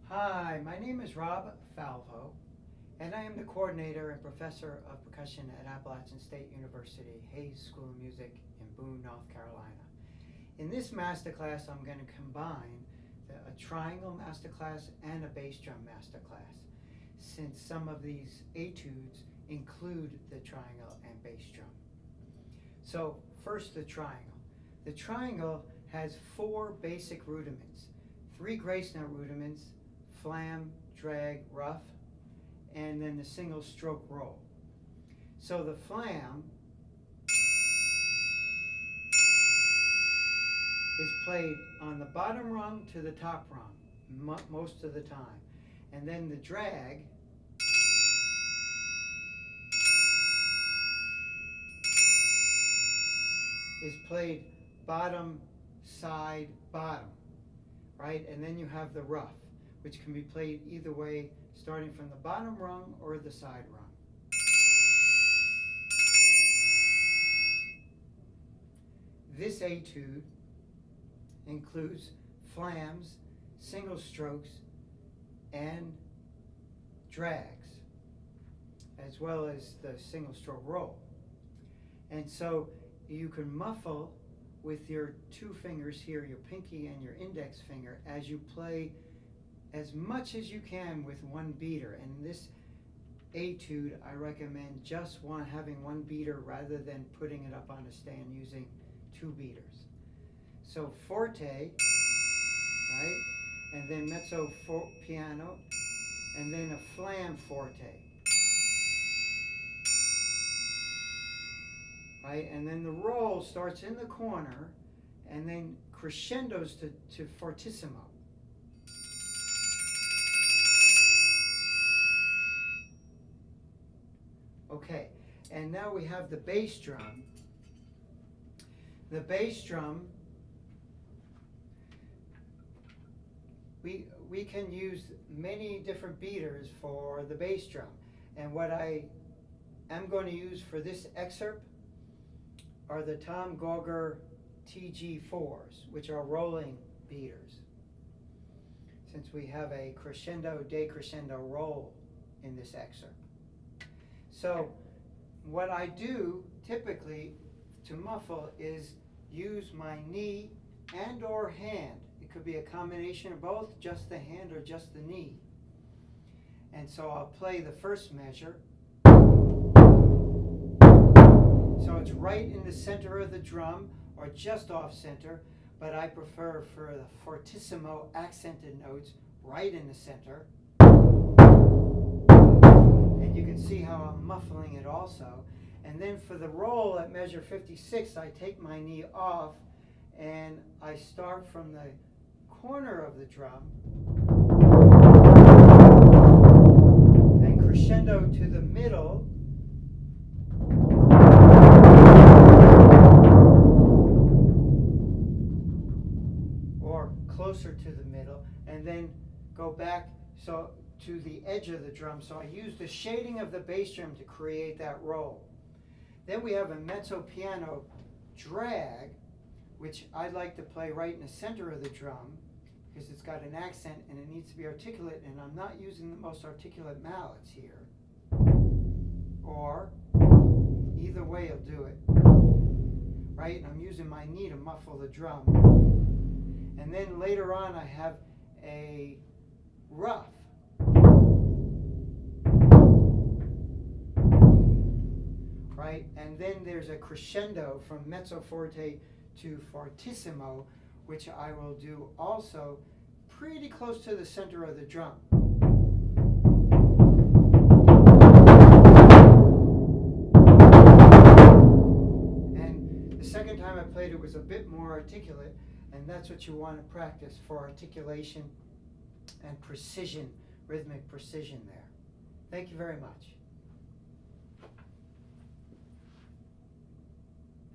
Hi, my name is Rob Falvo, and I am the coordinator and professor of percussion at Appalachian State University, Hayes School of Music in Boone, North Carolina. In this masterclass, I'm going to combine a triangle masterclass and a bass drum masterclass, since some of these etudes include the triangle and bass drum. So first, the triangle. The triangle has four basic rudiments: 3 grace note rudiments, flam, drag, rough, and then the single stroke roll. So the flam is played on the bottom rung to the top rung most of the time. And then the drag is played bottom, side, bottom, right? And then you have the rough, which can be played either way, starting from the bottom rung or the side rung. This etude includes flams, single strokes, and drags, as well as the single stroke roll. And so you can muffle with your 2 fingers here, your pinky and your index finger, as you play as much as you can with 1 beater. And in this etude, I recommend just having 1 beater rather than putting it up on a stand using 2 beaters. So forte, right? And then mezzo piano, and then a flam forte. Right? And then the roll starts in the corner and then crescendos to fortissimo. Okay, and now we have the bass drum. The bass drum, we can use many different beaters for the bass drum. And what I am going to use for this excerpt are the Tom Gauger TG4s, which are rolling beaters, since we have a crescendo, decrescendo roll in this excerpt. So what I do typically to muffle is use my knee and or hand. It could be a combination of both, just the hand or just the knee. And so I'll play the first measure. So it's right in the center of the drum or just off center, but I prefer for the fortissimo accented notes right in the center. And you can see how I'm muffling it also. And then for the roll at measure 56, I take my knee off and I start from the corner of the drum and crescendo to the middle, or closer to the middle, and then go back to the edge of the drum. So I use the shading of the bass drum to create that roll. Then we have a mezzo piano drag, which I like to play right in the center of the drum because it's got an accent and it needs to be articulate, and I'm not using the most articulate mallets here. Or either way will do it. Right? And I'm using my knee to muffle the drum. And then later on I have a rough. Right? And then there's a crescendo from mezzo forte to fortissimo, which I will do also pretty close to the center of the drum. And the second time I played it was a bit more articulate, and that's what you want to practice for articulation and precision, rhythmic precision there. Thank you very much.